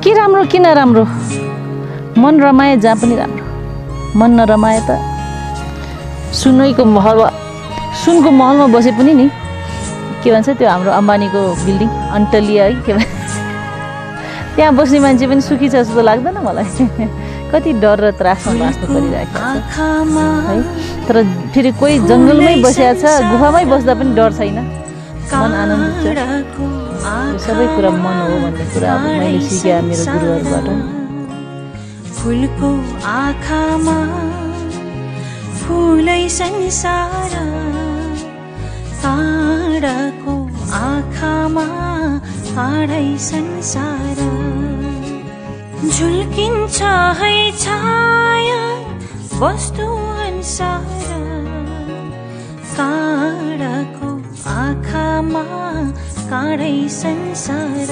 के राम्रो किन राम्रो मन रमाए जहाँ पनि राम्रो मन नरमाए त सुनको महलमा बसे पनि नि के भन्छ त्यो हाम्रो अम्बानीको बिल्डिङ अन्टलिया है के भन्छ त्यहाँ बस्ने मान्छे पनि सुखी छ जस्तो लाग्दैन मलाई कति डर र त्रासमा बाँच्नु परिरहेको छ है तर फेरि कोही जङ्गलमै बसेको छ गुफामै बस्दा पनि डर छैन मन आनन्दित छ सबै कुरा मन हो भन्ने कुरा अब मैले सिकेँ मेरो गुरुहरूबाट फुलको आँखामा फुलै संसार काँडाको आँखामा काँडै संसार झुल्किन्छ है छाया वस्तु अनुसार काँडाको आँखामा काँडै संसार